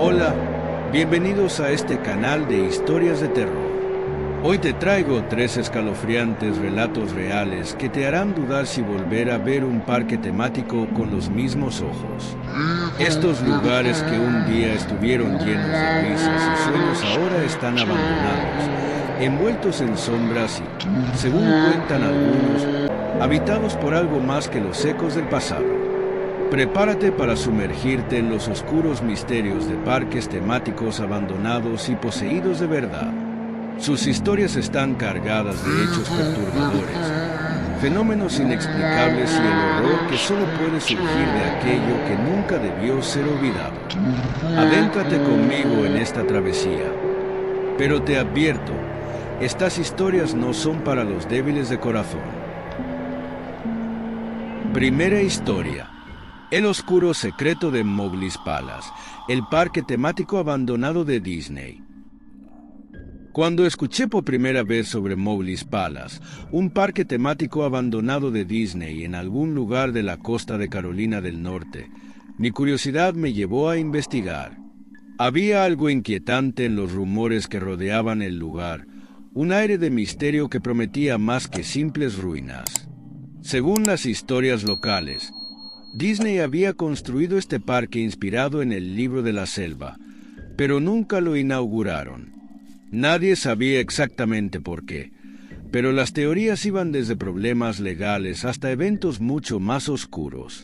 Hola, bienvenidos a este canal de historias de terror. Hoy te traigo 3 escalofriantes relatos reales que te harán dudar si volver a ver un parque temático con los mismos ojos. Estos lugares que un día estuvieron llenos de risas y sueños ahora están abandonados, envueltos en sombras y, según cuentan algunos, habitados por algo más que los ecos del pasado. Prepárate para sumergirte en los oscuros misterios de parques temáticos abandonados y poseídos de verdad. Sus historias están cargadas de hechos perturbadores, fenómenos inexplicables y el horror que solo puede surgir de aquello que nunca debió ser olvidado. Adéntrate conmigo en esta travesía. Pero te advierto, estas historias no son para los débiles de corazón. Primera historia. El oscuro secreto de Mowgli's Palace, el parque temático abandonado de Disney. Cuando escuché por primera vez sobre Mowgli's Palace, un parque temático abandonado de Disney en algún lugar de la costa de Carolina del Norte, mi curiosidad me llevó a investigar. Había algo inquietante en los rumores que rodeaban el lugar, un aire de misterio que prometía más que simples ruinas. Según las historias locales, Disney había construido este parque inspirado en el Libro de la Selva, pero nunca lo inauguraron. Nadie sabía exactamente por qué, pero las teorías iban desde problemas legales hasta eventos mucho más oscuros.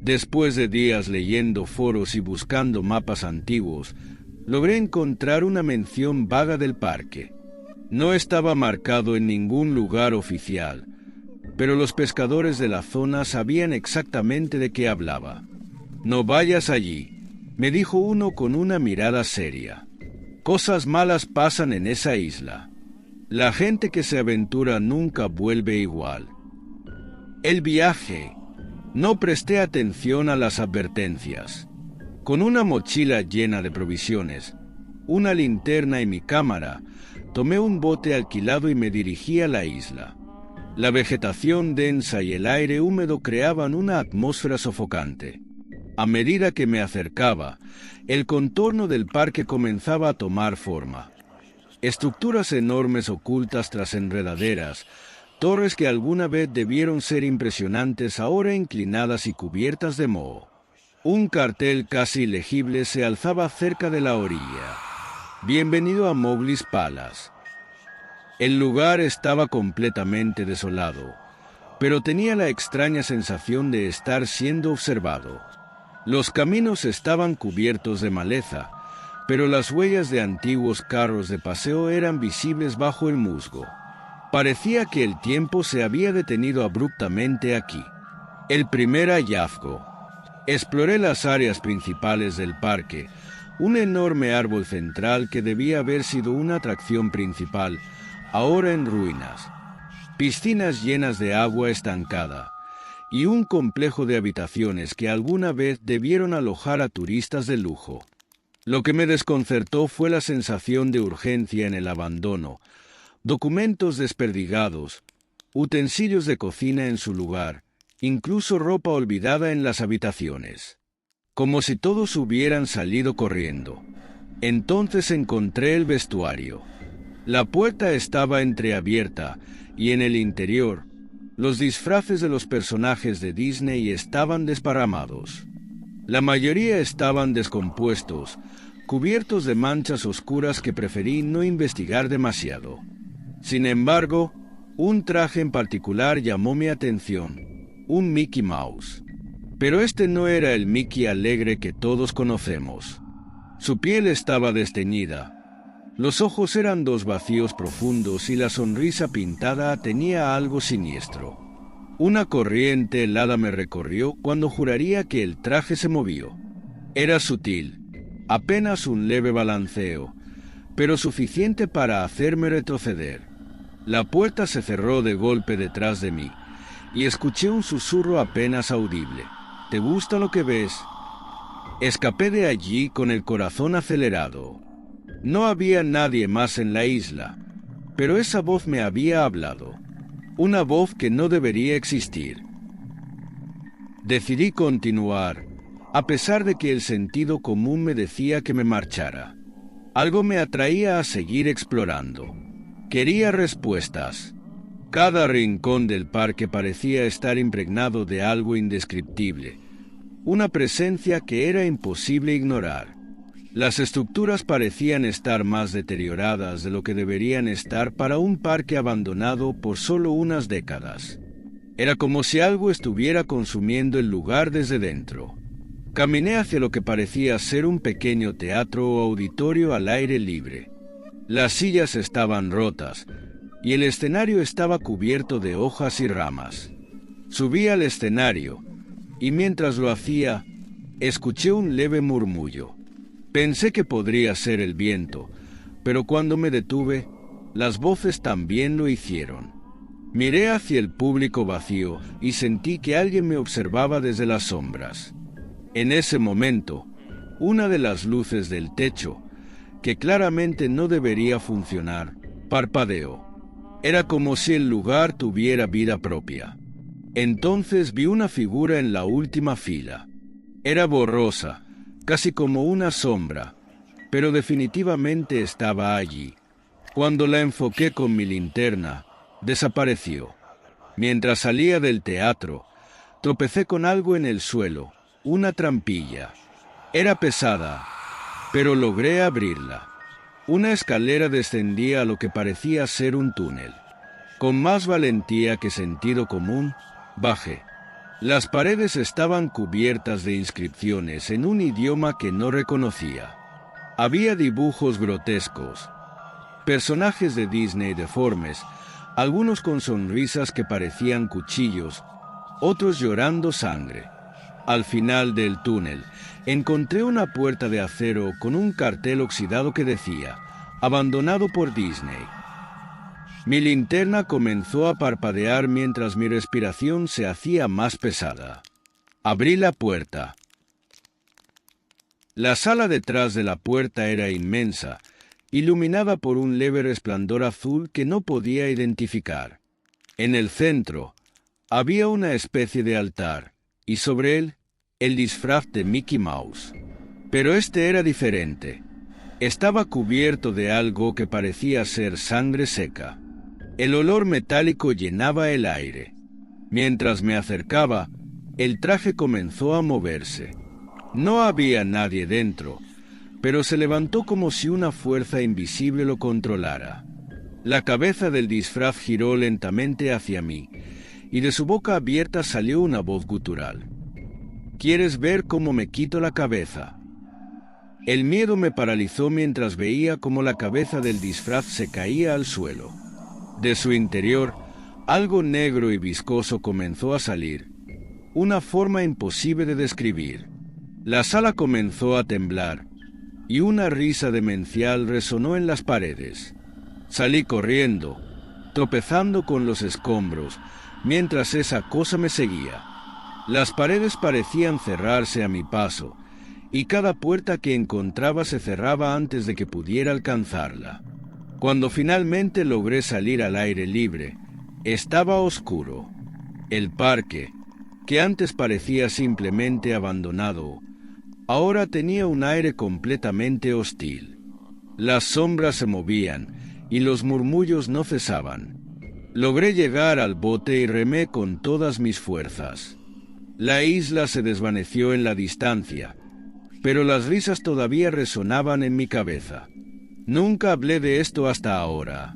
Después de días leyendo foros y buscando mapas antiguos, logré encontrar una mención vaga del parque. No estaba marcado en ningún lugar oficial, pero los pescadores de la zona sabían exactamente de qué hablaba. «No vayas allí», me dijo uno con una mirada seria. «Cosas malas pasan en esa isla. La gente que se aventura nunca vuelve igual». El viaje. No presté atención a las advertencias. Con una mochila llena de provisiones, una linterna y mi cámara, tomé un bote alquilado y me dirigí a la isla. La vegetación densa y el aire húmedo creaban una atmósfera sofocante. A medida que me acercaba, el contorno del parque comenzaba a tomar forma. Estructuras enormes ocultas tras enredaderas, torres que alguna vez debieron ser impresionantes ahora inclinadas y cubiertas de moho. Un cartel casi ilegible se alzaba cerca de la orilla. «Bienvenido a Mowgli's Palace». El lugar estaba completamente desolado, pero tenía la extraña sensación de estar siendo observado. Los caminos estaban cubiertos de maleza, pero las huellas de antiguos carros de paseo eran visibles bajo el musgo. Parecía que el tiempo se había detenido abruptamente aquí. El primer hallazgo. Exploré las áreas principales del parque, un enorme árbol central que debía haber sido una atracción principal, ahora en ruinas, piscinas llenas de agua estancada y un complejo de habitaciones que alguna vez debieron alojar a turistas de lujo. Lo que me desconcertó fue la sensación de urgencia en el abandono, documentos desperdigados, utensilios de cocina en su lugar, incluso ropa olvidada en las habitaciones, como si todos hubieran salido corriendo. Entonces encontré el vestuario. La puerta estaba entreabierta y en el interior, los disfraces de los personajes de Disney estaban desparramados. La mayoría estaban descompuestos, cubiertos de manchas oscuras que preferí no investigar demasiado. Sin embargo, un traje en particular llamó mi atención, un Mickey Mouse. Pero este no era el Mickey alegre que todos conocemos. Su piel estaba desteñida. Los ojos eran 2 vacíos profundos y la sonrisa pintada tenía algo siniestro. Una corriente helada me recorrió cuando juraría que el traje se movió. Era sutil, apenas un leve balanceo, pero suficiente para hacerme retroceder. La puerta se cerró de golpe detrás de mí y escuché un susurro apenas audible. «¿Te gusta lo que ves?». Escapé de allí con el corazón acelerado. No había nadie más en la isla, pero esa voz me había hablado, una voz que no debería existir. Decidí continuar, a pesar de que el sentido común me decía que me marchara. Algo me atraía a seguir explorando. Quería respuestas. Cada rincón del parque parecía estar impregnado de algo indescriptible, una presencia que era imposible ignorar. Las estructuras parecían estar más deterioradas de lo que deberían estar para un parque abandonado por solo unas décadas. Era como si algo estuviera consumiendo el lugar desde dentro. Caminé hacia lo que parecía ser un pequeño teatro o auditorio al aire libre. Las sillas estaban rotas y el escenario estaba cubierto de hojas y ramas. Subí al escenario y mientras lo hacía, escuché un leve murmullo. Pensé que podría ser el viento, pero cuando me detuve, las voces también lo hicieron. Miré hacia el público vacío y sentí que alguien me observaba desde las sombras. En ese momento, una de las luces del techo, que claramente no debería funcionar, parpadeó. Era como si el lugar tuviera vida propia. Entonces vi una figura en la última fila. Era borrosa, casi como una sombra, pero definitivamente estaba allí. Cuando la enfoqué con mi linterna, desapareció. Mientras salía del teatro, tropecé con algo en el suelo, una trampilla. Era pesada, pero logré abrirla. Una escalera descendía a lo que parecía ser un túnel. Con más valentía que sentido común, bajé. Las paredes estaban cubiertas de inscripciones en un idioma que no reconocía. Había dibujos grotescos, personajes de Disney deformes, algunos con sonrisas que parecían cuchillos, otros llorando sangre. Al final del túnel, encontré una puerta de acero con un cartel oxidado que decía, abandonado por Disney. Mi linterna comenzó a parpadear mientras mi respiración se hacía más pesada. Abrí la puerta. La sala detrás de la puerta era inmensa, iluminada por un leve resplandor azul que no podía identificar. En el centro, había una especie de altar, y sobre él, el disfraz de Mickey Mouse. Pero este era diferente. Estaba cubierto de algo que parecía ser sangre seca. El olor metálico llenaba el aire. Mientras me acercaba, el traje comenzó a moverse. No había nadie dentro, pero se levantó como si una fuerza invisible lo controlara. La cabeza del disfraz giró lentamente hacia mí, y de su boca abierta salió una voz gutural. ¿Quieres ver cómo me quito la cabeza? El miedo me paralizó mientras veía cómo la cabeza del disfraz se caía al suelo. De su interior, algo negro y viscoso comenzó a salir, una forma imposible de describir. La sala comenzó a temblar, y una risa demencial resonó en las paredes. Salí corriendo, tropezando con los escombros, mientras esa cosa me seguía. Las paredes parecían cerrarse a mi paso, y cada puerta que encontraba se cerraba antes de que pudiera alcanzarla. Cuando finalmente logré salir al aire libre, estaba oscuro. El parque, que antes parecía simplemente abandonado, ahora tenía un aire completamente hostil. Las sombras se movían y los murmullos no cesaban. Logré llegar al bote y remé con todas mis fuerzas. La isla se desvaneció en la distancia, pero las risas todavía resonaban en mi cabeza. Nunca hablé de esto hasta ahora.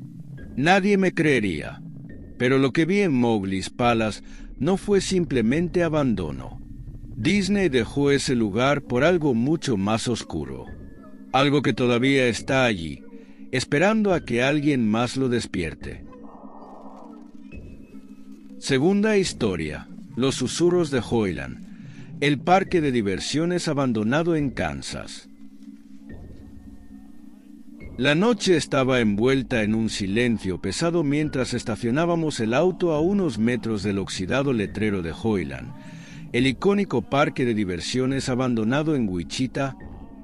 Nadie me creería, pero lo que vi en Mowgli's Palace no fue simplemente abandono. Disney dejó ese lugar por algo mucho más oscuro. Algo que todavía está allí, esperando a que alguien más lo despierte. Segunda historia: Los susurros de Hoyland, el parque de diversiones abandonado en Kansas. La noche estaba envuelta en un silencio pesado mientras estacionábamos el auto a unos metros del oxidado letrero de Hoyland, el icónico parque de diversiones abandonado en Wichita,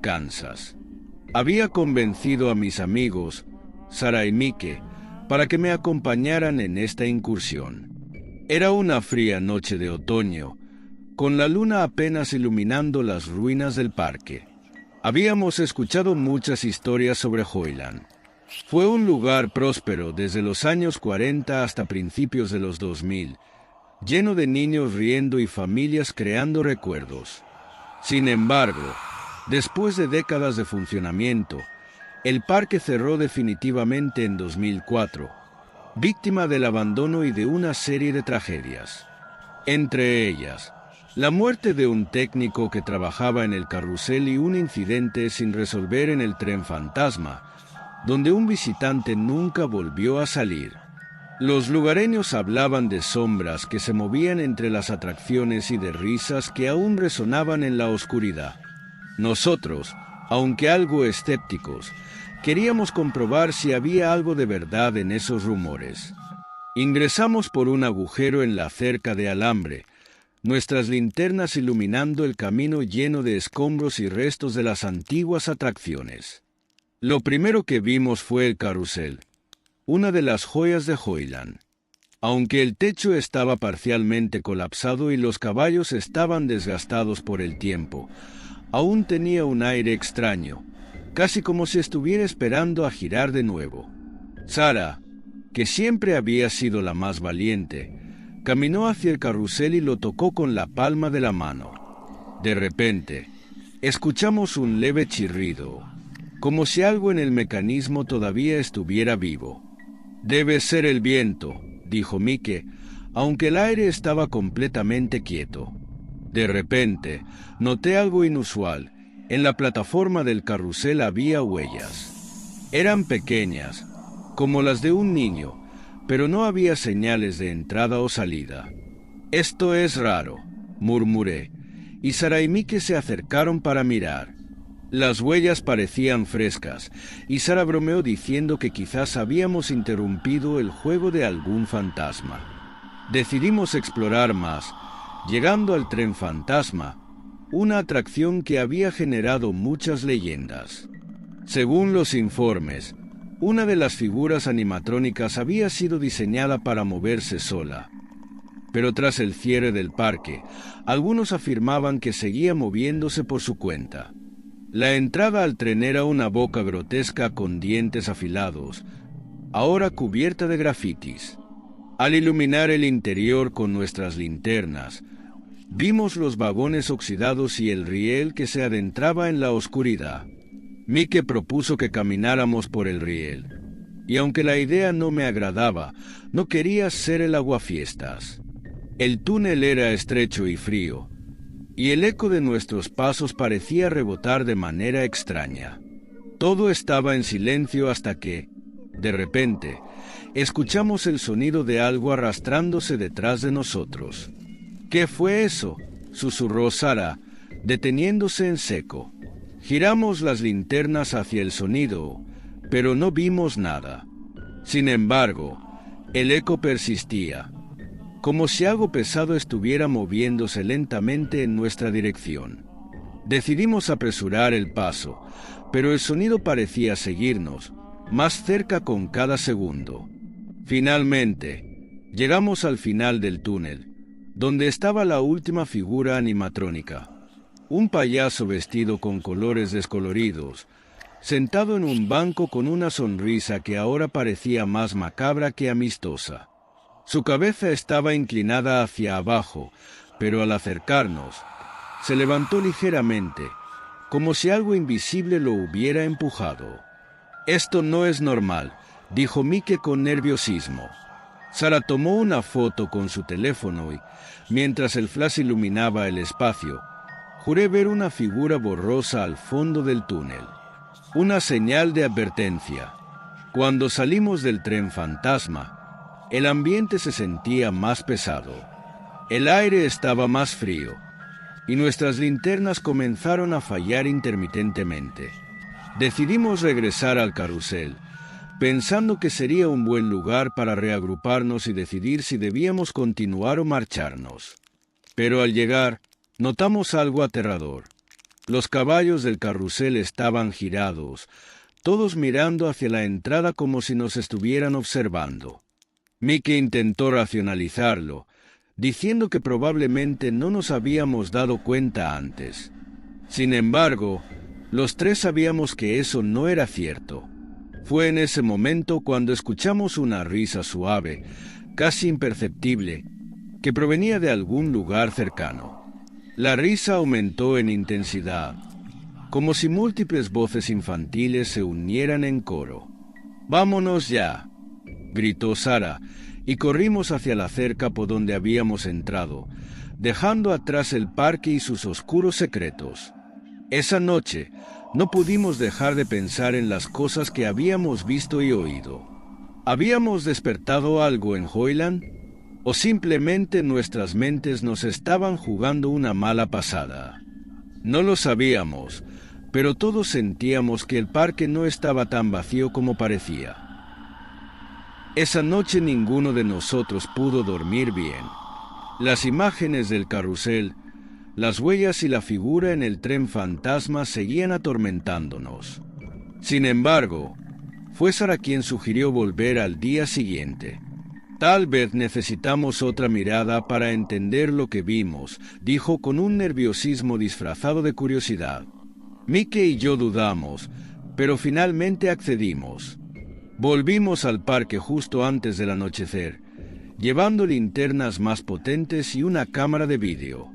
Kansas. Había convencido a mis amigos, Sarah y Mike, para que me acompañaran en esta incursión. Era una fría noche de otoño, con la luna apenas iluminando las ruinas del parque. Habíamos escuchado muchas historias sobre Hoyland. Fue un lugar próspero desde los años 40 hasta principios de los 2000, lleno de niños riendo y familias creando recuerdos. Sin embargo, después de décadas de funcionamiento, el parque cerró definitivamente en 2004, víctima del abandono y de una serie de tragedias. Entre ellas, la muerte de un técnico que trabajaba en el carrusel y un incidente sin resolver en el tren fantasma, donde un visitante nunca volvió a salir. Los lugareños hablaban de sombras que se movían entre las atracciones y de risas que aún resonaban en la oscuridad. Nosotros, aunque algo escépticos, queríamos comprobar si había algo de verdad en esos rumores. Ingresamos por un agujero en la cerca de alambre, nuestras linternas iluminando el camino lleno de escombros y restos de las antiguas atracciones. Lo primero que vimos fue el carrusel, una de las joyas de Hoyland. Aunque el techo estaba parcialmente colapsado y los caballos estaban desgastados por el tiempo, aún tenía un aire extraño, casi como si estuviera esperando a girar de nuevo. Sarah, que siempre había sido la más valiente, caminó hacia el carrusel y lo tocó con la palma de la mano. De repente, escuchamos un leve chirrido, como si algo en el mecanismo todavía estuviera vivo. «Debe ser el viento», dijo Mike, aunque el aire estaba completamente quieto. De repente, noté algo inusual. En la plataforma del carrusel había huellas. Eran pequeñas, como las de un niño, pero no había señales de entrada o salida. «Esto es raro», murmuré, y Sarah y Mike se acercaron para mirar. Las huellas parecían frescas, y Sarah bromeó diciendo que quizás habíamos interrumpido el juego de algún fantasma. Decidimos explorar más, llegando al tren fantasma, una atracción que había generado muchas leyendas. Según los informes, una de las figuras animatrónicas había sido diseñada para moverse sola. Pero tras el cierre del parque, algunos afirmaban que seguía moviéndose por su cuenta. La entrada al tren era una boca grotesca con dientes afilados, ahora cubierta de grafitis. Al iluminar el interior con nuestras linternas, vimos los vagones oxidados y el riel que se adentraba en la oscuridad. Mike propuso que camináramos por el riel, y aunque la idea no me agradaba, no quería ser el aguafiestas. El túnel era estrecho y frío, y el eco de nuestros pasos parecía rebotar de manera extraña. Todo estaba en silencio hasta que, de repente, escuchamos el sonido de algo arrastrándose detrás de nosotros. «¿Qué fue eso?», susurró Sarah, deteniéndose en seco. Giramos las linternas hacia el sonido, pero no vimos nada. Sin embargo, el eco persistía, como si algo pesado estuviera moviéndose lentamente en nuestra dirección. Decidimos apresurar el paso, pero el sonido parecía seguirnos, más cerca con cada segundo. Finalmente, llegamos al final del túnel, donde estaba la última figura animatrónica, un payaso vestido con colores descoloridos, sentado en un banco con una sonrisa que ahora parecía más macabra que amistosa. Su cabeza estaba inclinada hacia abajo, pero al acercarnos, se levantó ligeramente, como si algo invisible lo hubiera empujado. «Esto no es normal», dijo Mike con nerviosismo. Sarah tomó una foto con su teléfono y, mientras el flash iluminaba el espacio, juré ver una figura borrosa al fondo del túnel. Una señal de advertencia. Cuando salimos del tren fantasma, el ambiente se sentía más pesado. El aire estaba más frío, y nuestras linternas comenzaron a fallar intermitentemente. Decidimos regresar al carrusel, pensando que sería un buen lugar para reagruparnos y decidir si debíamos continuar o marcharnos. Pero al llegar, notamos algo aterrador. Los caballos del carrusel estaban girados, todos mirando hacia la entrada como si nos estuvieran observando. Mike intentó racionalizarlo, diciendo que probablemente no nos habíamos dado cuenta antes. Sin embargo, los tres sabíamos que eso no era cierto. Fue en ese momento cuando escuchamos una risa suave, casi imperceptible, que provenía de algún lugar cercano. La risa aumentó en intensidad, como si múltiples voces infantiles se unieran en coro. «¡Vámonos ya!», gritó Sara, y corrimos hacia la cerca por donde habíamos entrado, dejando atrás el parque y sus oscuros secretos. Esa noche no pudimos dejar de pensar en las cosas que habíamos visto y oído. ¿Habíamos despertado algo en Hoyland? ¿O simplemente nuestras mentes nos estaban jugando una mala pasada? No lo sabíamos, pero todos sentíamos que el parque no estaba tan vacío como parecía. Esa noche ninguno de nosotros pudo dormir bien. Las imágenes del carrusel, las huellas y la figura en el tren fantasma seguían atormentándonos. Sin embargo, fue Sara quien sugirió volver al día siguiente. «Tal vez necesitamos otra mirada para entender lo que vimos», dijo con un nerviosismo disfrazado de curiosidad. Mickey y yo dudamos, pero finalmente accedimos. Volvimos al parque justo antes del anochecer, llevando linternas más potentes y una cámara de vídeo.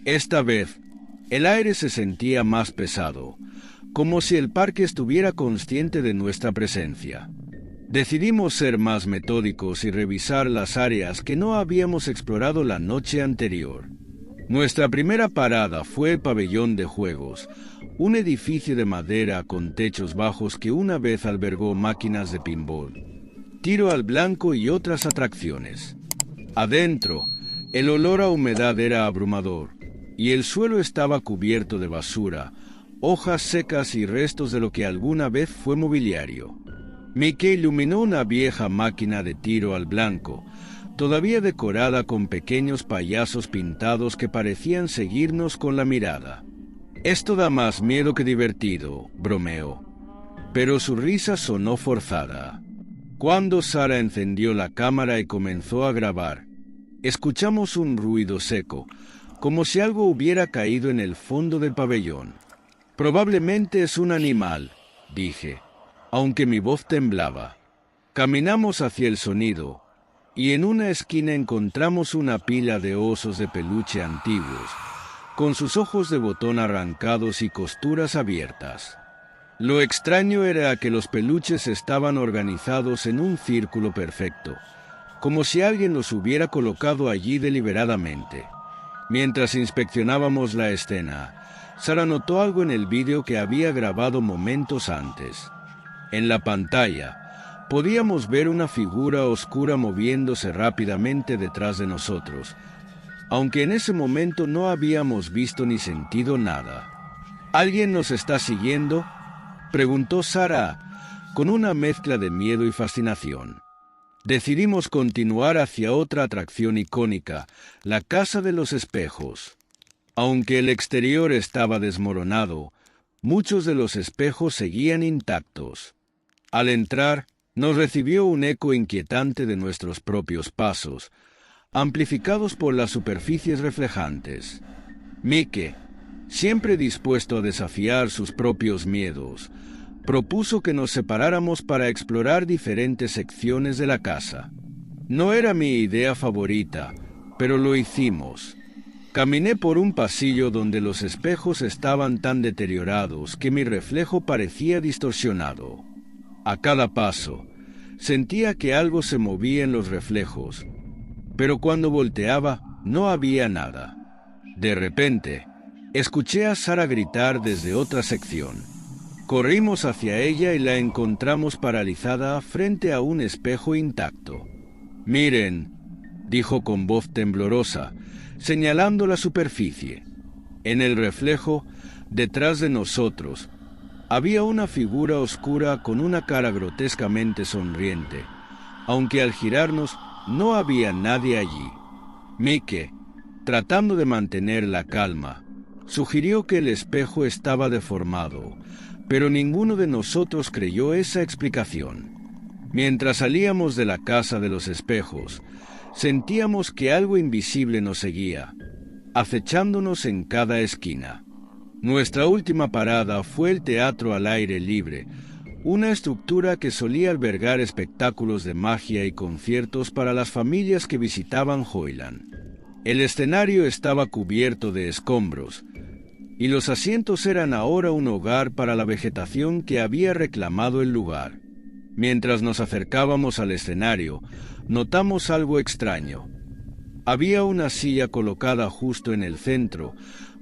Esta vez, el aire se sentía más pesado, como si el parque estuviera consciente de nuestra presencia. Decidimos ser más metódicos y revisar las áreas que no habíamos explorado la noche anterior. Nuestra primera parada fue el pabellón de juegos, un edificio de madera con techos bajos que una vez albergó máquinas de pinball, tiro al blanco y otras atracciones. Adentro, el olor a humedad era abrumador, y el suelo estaba cubierto de basura, hojas secas y restos de lo que alguna vez fue mobiliario. Mickey iluminó una vieja máquina de tiro al blanco, todavía decorada con pequeños payasos pintados que parecían seguirnos con la mirada. «Esto da más miedo que divertido», bromeó. Pero su risa sonó forzada. Cuando Sara encendió la cámara y comenzó a grabar, escuchamos un ruido seco, como si algo hubiera caído en el fondo del pabellón. «Probablemente es un animal», dije, aunque mi voz temblaba. Caminamos hacia el sonido, y en una esquina encontramos una pila de osos de peluche antiguos, con sus ojos de botón arrancados y costuras abiertas. Lo extraño era que los peluches estaban organizados en un círculo perfecto, como si alguien los hubiera colocado allí deliberadamente. Mientras inspeccionábamos la escena, Sara notó algo en el vídeo que había grabado momentos antes. En la pantalla, podíamos ver una figura oscura moviéndose rápidamente detrás de nosotros, aunque en ese momento no habíamos visto ni sentido nada. «¿Alguien nos está siguiendo?», preguntó Sara, con una mezcla de miedo y fascinación. Decidimos continuar hacia otra atracción icónica, la Casa de los Espejos. Aunque el exterior estaba desmoronado, muchos de los espejos seguían intactos. Al entrar, nos recibió un eco inquietante de nuestros propios pasos, amplificados por las superficies reflejantes. Mickey, siempre dispuesto a desafiar sus propios miedos, propuso que nos separáramos para explorar diferentes secciones de la casa. No era mi idea favorita, pero lo hicimos. Caminé por un pasillo donde los espejos estaban tan deteriorados que mi reflejo parecía distorsionado. A cada paso, sentía que algo se movía en los reflejos, pero cuando volteaba no había nada. De repente, escuché a Sara gritar desde otra sección. Corrimos hacia ella y la encontramos paralizada frente a un espejo intacto. «Miren», dijo con voz temblorosa, señalando la superficie. En el reflejo, detrás de nosotros, había una figura oscura con una cara grotescamente sonriente, aunque al girarnos no había nadie allí. Mickey, tratando de mantener la calma, sugirió que el espejo estaba deformado, pero ninguno de nosotros creyó esa explicación. Mientras salíamos de la Casa de los Espejos, Sentíamos que algo invisible nos seguía, acechándonos en cada esquina. Nuestra última parada fue el teatro al aire libre, una estructura que solía albergar espectáculos de magia y conciertos para las familias que visitaban Hoyland. El escenario estaba cubierto de escombros, y los asientos eran ahora un hogar para la vegetación que había reclamado el lugar. Mientras nos acercábamos al escenario, notamos algo extraño. Había una silla colocada justo en el centro,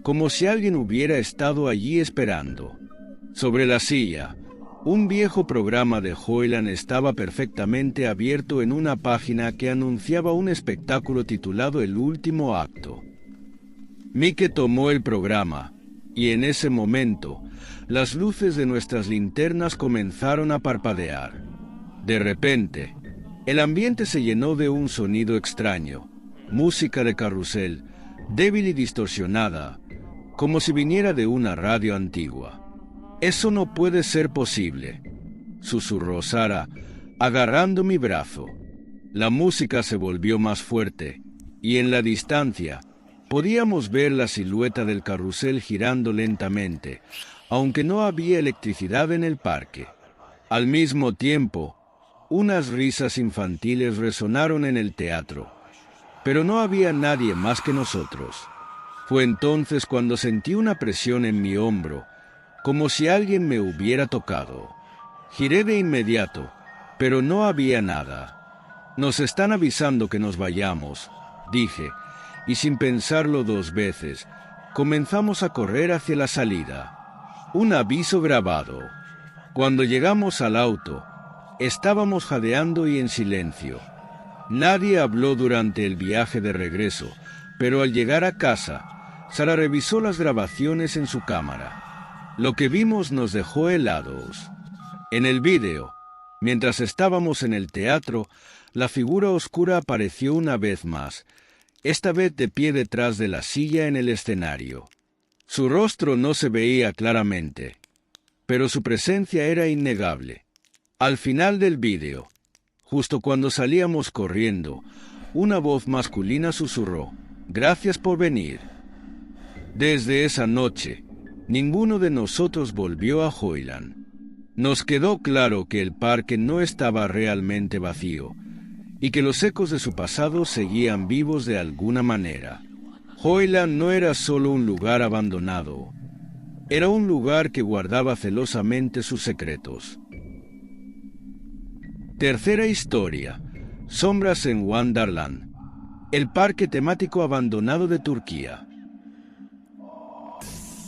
como si alguien hubiera estado allí esperando. Sobre la silla, un viejo programa de Hoyland estaba perfectamente abierto en una página que anunciaba un espectáculo titulado El Último Acto. Mike tomó el programa, y en ese momento, las luces de nuestras linternas comenzaron a parpadear. De repente, el ambiente se llenó de un sonido extraño, música de carrusel, débil y distorsionada, como si viniera de una radio antigua. «Eso no puede ser posible», susurró Sara, agarrando mi brazo. La música se volvió más fuerte, y en la distancia podíamos ver la silueta del carrusel girando lentamente, aunque no había electricidad en el parque. Al mismo tiempo, unas risas infantiles resonaron en el teatro, pero no había nadie más que nosotros. Fue entonces cuando sentí una presión en mi hombro, como si alguien me hubiera tocado. Giré de inmediato, pero no había nada. «Nos están avisando que nos vayamos», dije, y sin pensarlo dos veces, comenzamos a correr hacia la salida. Un aviso grabado. Cuando llegamos al auto, estábamos jadeando y en silencio. Nadie habló durante el viaje de regreso, pero al llegar a casa, Sara revisó las grabaciones en su cámara. Lo que vimos nos dejó helados. En el vídeo, mientras estábamos en el teatro, la figura oscura apareció una vez más, esta vez de pie detrás de la silla en el escenario. Su rostro no se veía claramente, pero su presencia era innegable. Al final del vídeo, justo cuando salíamos corriendo, una voz masculina susurró: «Gracias por venir». Desde esa noche, ninguno de nosotros volvió a Hoyland. Nos quedó claro que el parque no estaba realmente vacío y que los ecos de su pasado seguían vivos de alguna manera. Hoyland no era solo un lugar abandonado, era un lugar que guardaba celosamente sus secretos. Tercera historia: Sombras en Wonderland, el parque temático abandonado de Turquía.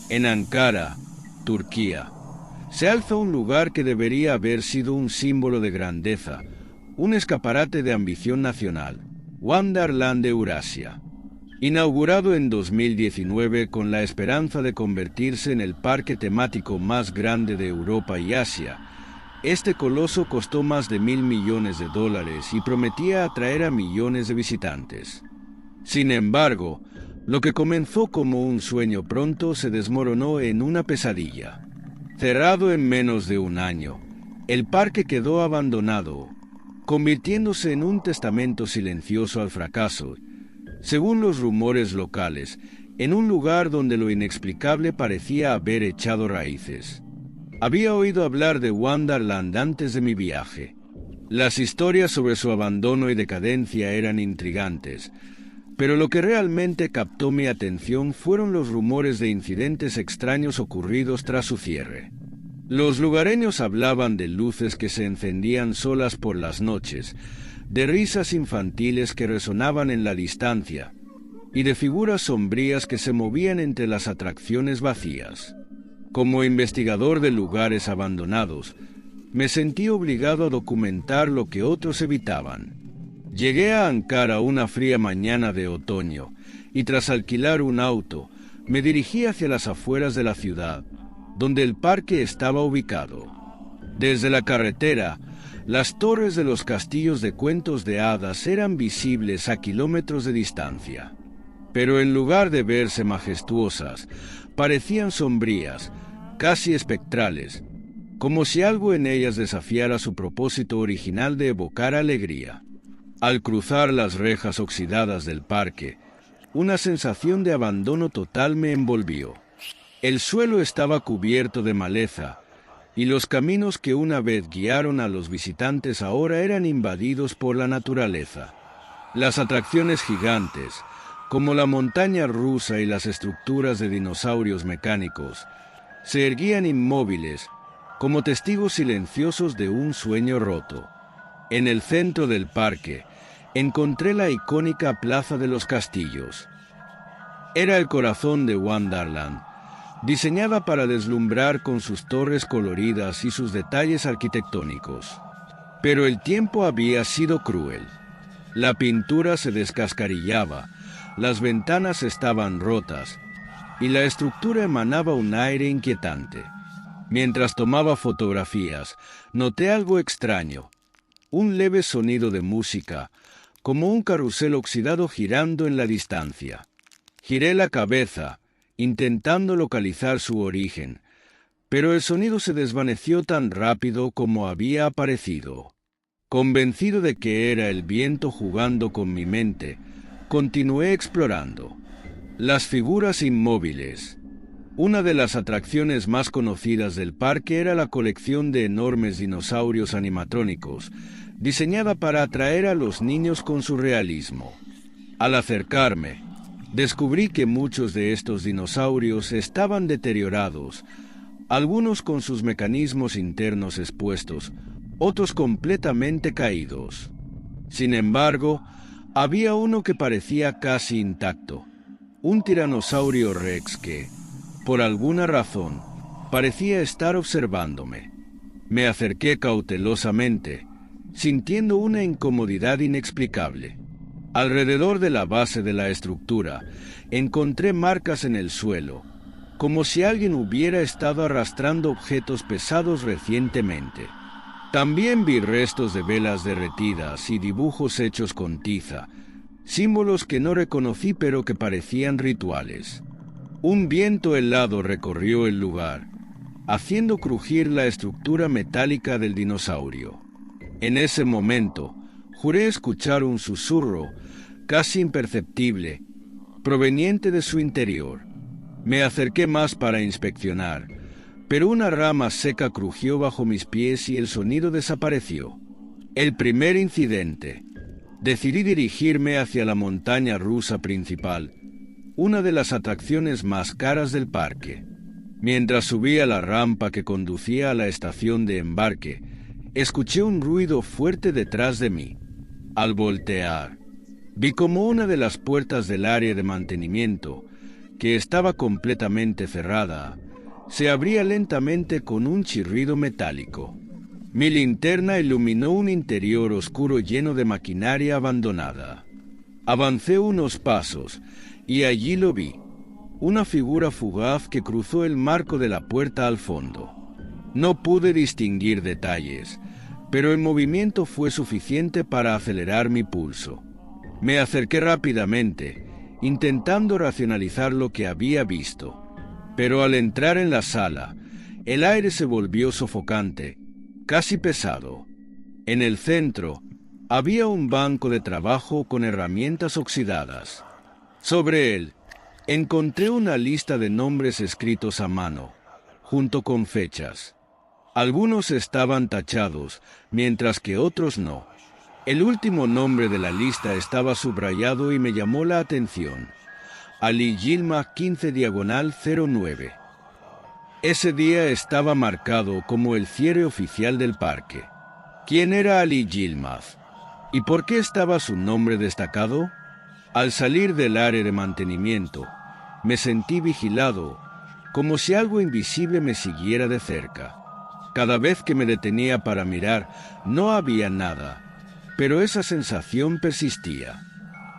En Ankara, Turquía, se alza un lugar que debería haber sido un símbolo de grandeza, un escaparate de ambición nacional, Wonderland de Eurasia. Inaugurado en 2019 con la esperanza de convertirse en el parque temático más grande de Europa y Asia, este coloso costó más de $1.000 millones y prometía atraer a millones de visitantes. Sin embargo, lo que comenzó como un sueño pronto se desmoronó en una pesadilla. Cerrado en menos de un año, el parque quedó abandonado, convirtiéndose en un testamento silencioso al fracaso, según los rumores locales, en un lugar donde lo inexplicable parecía haber echado raíces. Había oído hablar de Wonderland antes de mi viaje. Las historias sobre su abandono y decadencia eran intrigantes, pero lo que realmente captó mi atención fueron los rumores de incidentes extraños ocurridos tras su cierre. Los lugareños hablaban de luces que se encendían solas por las noches, de risas infantiles que resonaban en la distancia, y de figuras sombrías que se movían entre las atracciones vacías. Como investigador de lugares abandonados, me sentí obligado a documentar lo que otros evitaban. Llegué a Ankara una fría mañana de otoño, y tras alquilar un auto, me dirigí hacia las afueras de la ciudad, donde el parque estaba ubicado. Desde la carretera, las torres de los castillos de cuentos de hadas eran visibles a kilómetros de distancia. Pero en lugar de verse majestuosas, parecían sombrías, casi espectrales, como si algo en ellas desafiara su propósito original de evocar alegría. Al cruzar las rejas oxidadas del parque, una sensación de abandono total me envolvió. El suelo estaba cubierto de maleza, y los caminos que una vez guiaron a los visitantes ahora eran invadidos por la naturaleza. Las atracciones gigantes, como la montaña rusa y las estructuras de dinosaurios mecánicos, se erguían inmóviles, como testigos silenciosos de un sueño roto. En el centro del parque, encontré la icónica Plaza de los Castillos. Era el corazón de Wonderland, diseñada para deslumbrar con sus torres coloridas y sus detalles arquitectónicos. Pero el tiempo había sido cruel. La pintura se descascarillaba, las ventanas estaban rotas, y la estructura emanaba un aire inquietante. Mientras tomaba fotografías, noté algo extraño, un leve sonido de música, como un carrusel oxidado girando en la distancia. Giré la cabeza, intentando localizar su origen, pero el sonido se desvaneció tan rápido como había aparecido. Convencido de que era el viento jugando con mi mente, continué explorando. Las figuras inmóviles. Una de las atracciones más conocidas del parque era la colección de enormes dinosaurios animatrónicos, diseñada para atraer a los niños con su realismo. Al acercarme, descubrí que muchos de estos dinosaurios estaban deteriorados, algunos con sus mecanismos internos expuestos, otros completamente caídos. Sin embargo, había uno que parecía casi intacto, un tiranosaurio rex que, por alguna razón, parecía estar observándome. Me acerqué cautelosamente, sintiendo una incomodidad inexplicable. Alrededor de la base de la estructura, encontré marcas en el suelo, como si alguien hubiera estado arrastrando objetos pesados recientemente. También vi restos de velas derretidas y dibujos hechos con tiza, símbolos que no reconocí pero que parecían rituales. Un viento helado recorrió el lugar, haciendo crujir la estructura metálica del dinosaurio. En ese momento, juré escuchar un susurro, casi imperceptible, proveniente de su interior. Me acerqué más para inspeccionar, pero una rama seca crujió bajo mis pies y el sonido desapareció. El primer incidente. Decidí dirigirme hacia la montaña rusa principal, una de las atracciones más caras del parque. Mientras subía la rampa que conducía a la estación de embarque, escuché un ruido fuerte detrás de mí. Al voltear, vi como una de las puertas del área de mantenimiento, que estaba completamente cerrada, se abría lentamente con un chirrido metálico. Mi linterna iluminó un interior oscuro lleno de maquinaria abandonada. Avancé unos pasos y allí lo vi, una figura fugaz que cruzó el marco de la puerta al fondo. No pude distinguir detalles, pero el movimiento fue suficiente para acelerar mi pulso. Me acerqué rápidamente, intentando racionalizar lo que había visto. Pero al entrar en la sala, el aire se volvió sofocante, casi pesado. En el centro, había un banco de trabajo con herramientas oxidadas. Sobre él, encontré una lista de nombres escritos a mano, junto con fechas. Algunos estaban tachados, mientras que otros no. El último nombre de la lista estaba subrayado y me llamó la atención. Ali Yilmaz 15/09. Ese día estaba marcado como el cierre oficial del parque. ¿Quién era Ali Yilmaz? ¿Y por qué estaba su nombre destacado? Al salir del área de mantenimiento, me sentí vigilado, como si algo invisible me siguiera de cerca. Cada vez que me detenía para mirar, no había nada, pero esa sensación persistía.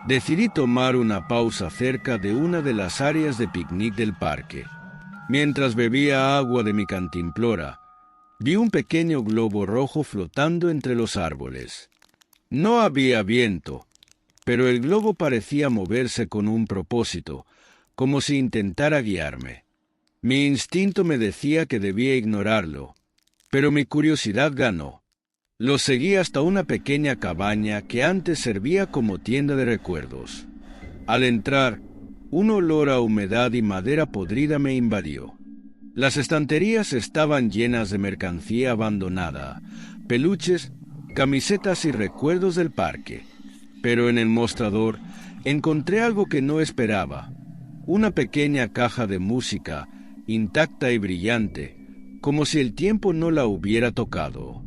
Decidí tomar una pausa cerca de una de las áreas de picnic del parque. Mientras bebía agua de mi cantimplora, vi un pequeño globo rojo flotando entre los árboles. No había viento, pero el globo parecía moverse con un propósito, como si intentara guiarme. Mi instinto me decía que debía ignorarlo, pero mi curiosidad ganó. Lo seguí hasta una pequeña cabaña que antes servía como tienda de recuerdos. Al entrar, un olor a humedad y madera podrida me invadió. Las estanterías estaban llenas de mercancía abandonada, peluches, camisetas y recuerdos del parque. Pero en el mostrador encontré algo que no esperaba. Una pequeña caja de música, intacta y brillante, como si el tiempo no la hubiera tocado.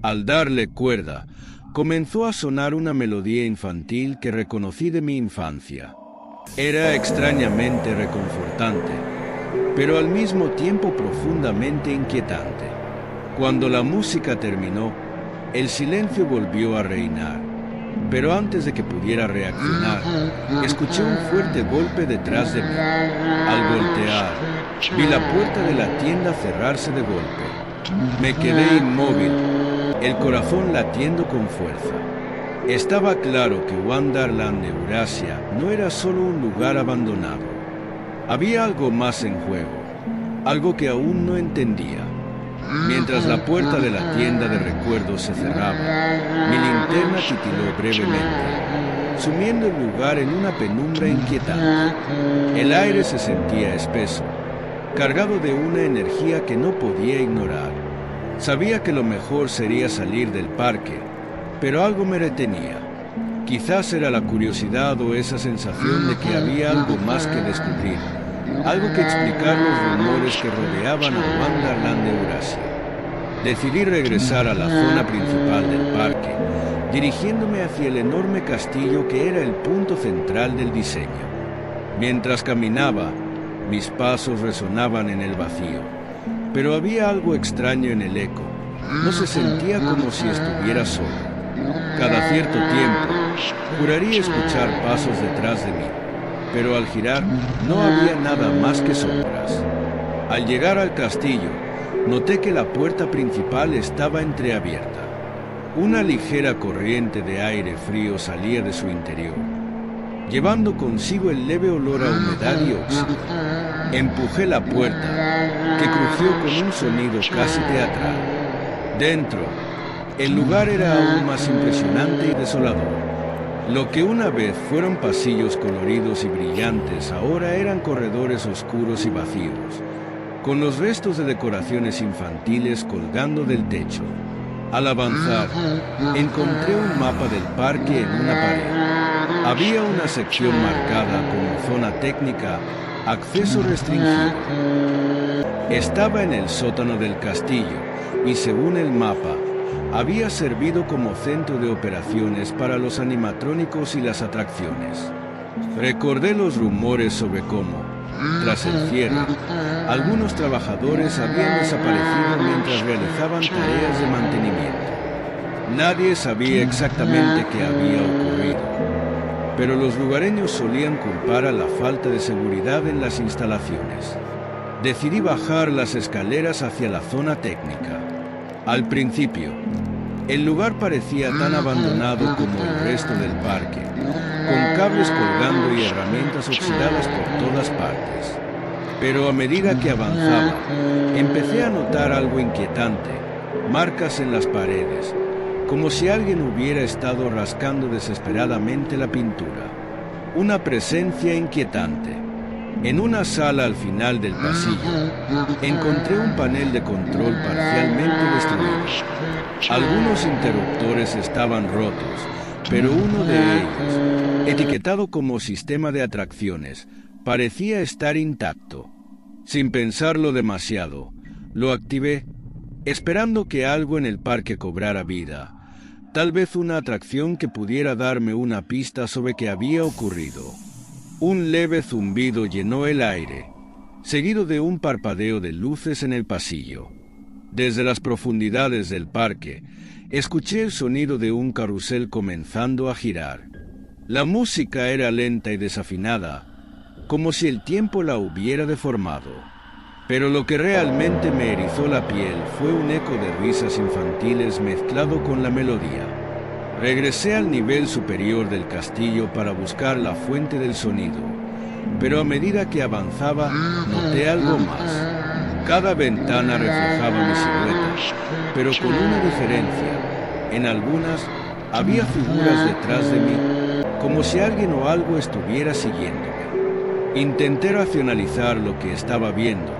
Al darle cuerda, comenzó a sonar una melodía infantil que reconocí de mi infancia. Era extrañamente reconfortante, pero al mismo tiempo profundamente inquietante. Cuando la música terminó, el silencio volvió a reinar, pero antes de que pudiera reaccionar, escuché un fuerte golpe detrás de mí. Al voltear, vi la puerta de la tienda cerrarse de golpe. Me quedé inmóvil, el corazón latiendo con fuerza. Estaba claro que Wonderland de Eurasia no era solo un lugar abandonado. Había algo más en juego, algo que aún no entendía. Mientras la puerta de la tienda de recuerdos se cerraba, mi linterna titiló brevemente, sumiendo el lugar en una penumbra inquietante. El aire se sentía espeso, cargado de una energía que no podía ignorar. Sabía que lo mejor sería salir del parque, pero algo me retenía. Quizás era la curiosidad o esa sensación de que había algo más que descubrir, algo que explicar los rumores que rodeaban a Wonderland de Eurasia. Decidí regresar a la zona principal del parque, dirigiéndome hacia el enorme castillo que era el punto central del diseño. Mientras caminaba, mis pasos resonaban en el vacío, pero había algo extraño en el eco. No se sentía como si estuviera solo. Cada cierto tiempo, juraría escuchar pasos detrás de mí, pero al girar no había nada más que sombras. Al llegar al castillo, noté que la puerta principal estaba entreabierta. Una ligera corriente de aire frío salía de su interior, llevando consigo el leve olor a humedad y óxido. Empujé la puerta, que crujió con un sonido casi teatral. Dentro, el lugar era aún más impresionante y desolador. Lo que una vez fueron pasillos coloridos y brillantes, ahora eran corredores oscuros y vacíos, con los restos de decoraciones infantiles colgando del techo. Al avanzar, encontré un mapa del parque en una pared. Había una sección marcada como zona técnica, acceso restringido. Estaba en el sótano del castillo y, según el mapa, había servido como centro de operaciones para los animatrónicos y las atracciones. Recordé los rumores sobre cómo, tras el cierre, algunos trabajadores habían desaparecido mientras realizaban tareas de mantenimiento. Nadie sabía exactamente qué había ocurrido, pero los lugareños solían culpar a la falta de seguridad en las instalaciones. Decidí bajar las escaleras hacia la zona técnica. Al principio, el lugar parecía tan abandonado como el resto del parque, con cables colgando y herramientas oxidadas por todas partes. Pero a medida que avanzaba, empecé a notar algo inquietante, marcas en las paredes, como si alguien hubiera estado rascando desesperadamente la pintura. Una presencia inquietante. En una sala al final del pasillo, encontré un panel de control parcialmente destruido. Algunos interruptores estaban rotos, pero uno de ellos, etiquetado como sistema de atracciones, parecía estar intacto. Sin pensarlo demasiado, lo activé, esperando que algo en el parque cobrara vida. Tal vez una atracción que pudiera darme una pista sobre qué había ocurrido. Un leve zumbido llenó el aire, seguido de un parpadeo de luces en el pasillo. Desde las profundidades del parque, escuché el sonido de un carrusel comenzando a girar. La música era lenta y desafinada, como si el tiempo la hubiera deformado. Pero lo que realmente me erizó la piel fue un eco de risas infantiles mezclado con la melodía. Regresé al nivel superior del castillo para buscar la fuente del sonido, pero a medida que avanzaba, noté algo más. Cada ventana reflejaba mi silueta, pero con una diferencia. En algunas había figuras detrás de mí, como si alguien o algo estuviera siguiéndome. Intenté racionalizar lo que estaba viendo,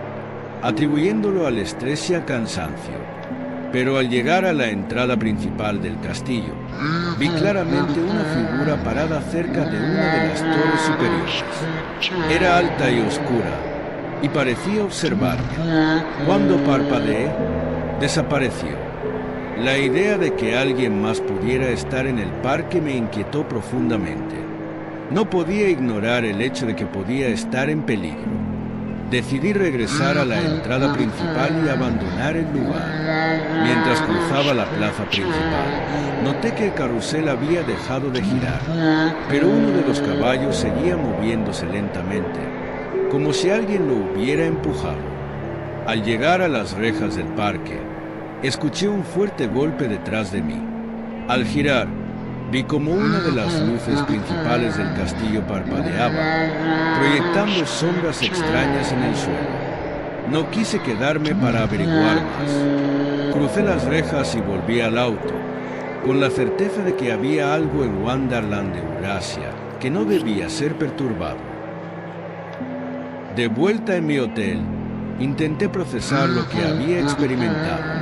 atribuyéndolo al estrés y al cansancio. Pero al llegar a la entrada principal del castillo, vi claramente una figura parada cerca de una de las torres superiores. Era alta y oscura, y parecía observarme. Cuando parpadeé, desapareció. La idea de que alguien más pudiera estar en el parque me inquietó profundamente. No podía ignorar el hecho de que podía estar en peligro. Decidí regresar a la entrada principal y abandonar el lugar. Mientras cruzaba la plaza principal, noté que el carrusel había dejado de girar, pero uno de los caballos seguía moviéndose lentamente, como si alguien lo hubiera empujado. Al llegar a las rejas del parque, escuché un fuerte golpe detrás de mí. Al girar, vi como una de las luces principales del castillo parpadeaba, proyectando sombras extrañas en el suelo. No quise quedarme para averiguar más. Crucé las rejas y volví al auto, con la certeza de que había algo en Wonderland de Eurasia que no debía ser perturbado. De vuelta en mi hotel, intenté procesar lo que había experimentado.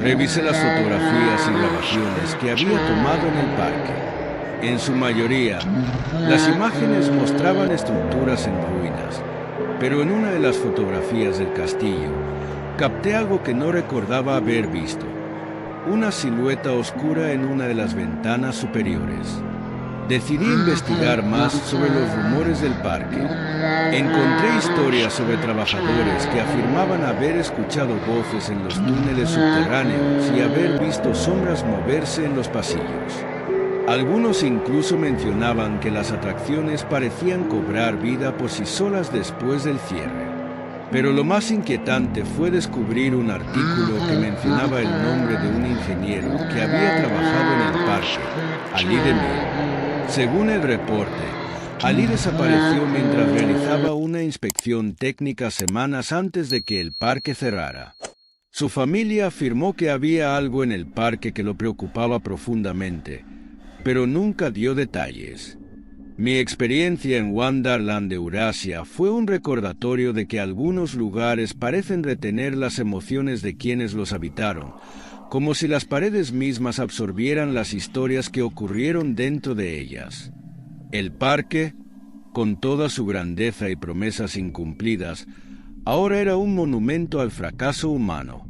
Revisé las fotografías y grabaciones que había tomado en el parque. En su mayoría, las imágenes mostraban estructuras en ruinas, pero en una de las fotografías del castillo, capté algo que no recordaba haber visto: una silueta oscura en una de las ventanas superiores. Decidí investigar más sobre los rumores del parque. Encontré historias sobre trabajadores que afirmaban haber escuchado voces en los túneles subterráneos y haber visto sombras moverse en los pasillos. Algunos incluso mencionaban que las atracciones parecían cobrar vida por sí solas después del cierre. Pero lo más inquietante fue descubrir un artículo que mencionaba el nombre de un ingeniero que había trabajado en el parque, Ali Demir. Según el reporte, Ali desapareció mientras realizaba una inspección técnica semanas antes de que el parque cerrara. Su familia afirmó que había algo en el parque que lo preocupaba profundamente, pero nunca dio detalles. Mi experiencia en Wonderland de Eurasia fue un recordatorio de que algunos lugares parecen retener las emociones de quienes los habitaron, como si las paredes mismas absorbieran las historias que ocurrieron dentro de ellas. El parque, con toda su grandeza y promesas incumplidas, ahora era un monumento al fracaso humano.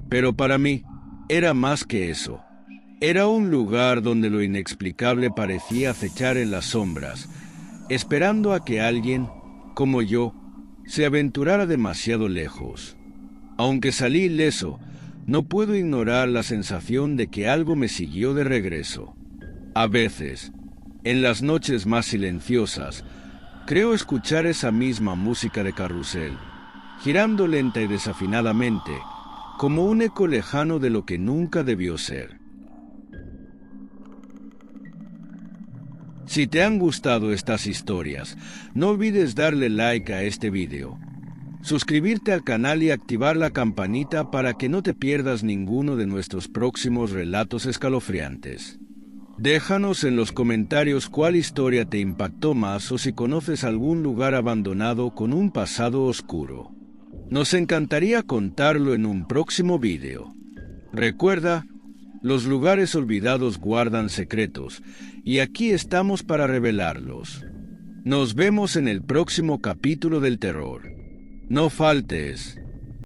Pero para mí, era más que eso. Era un lugar donde lo inexplicable parecía acechar en las sombras, esperando a que alguien, como yo, se aventurara demasiado lejos. Aunque salí ileso, no puedo ignorar la sensación de que algo me siguió de regreso. A veces, en las noches más silenciosas, creo escuchar esa misma música de carrusel, girando lenta y desafinadamente, como un eco lejano de lo que nunca debió ser. Si te han gustado estas historias, no olvides darle like a este video, suscribirte al canal y activar la campanita para que no te pierdas ninguno de nuestros próximos relatos escalofriantes. Déjanos en los comentarios cuál historia te impactó más o si conoces algún lugar abandonado con un pasado oscuro. Nos encantaría contarlo en un próximo video. Recuerda, los lugares olvidados guardan secretos, y aquí estamos para revelarlos. Nos vemos en el próximo capítulo del terror. No faltes.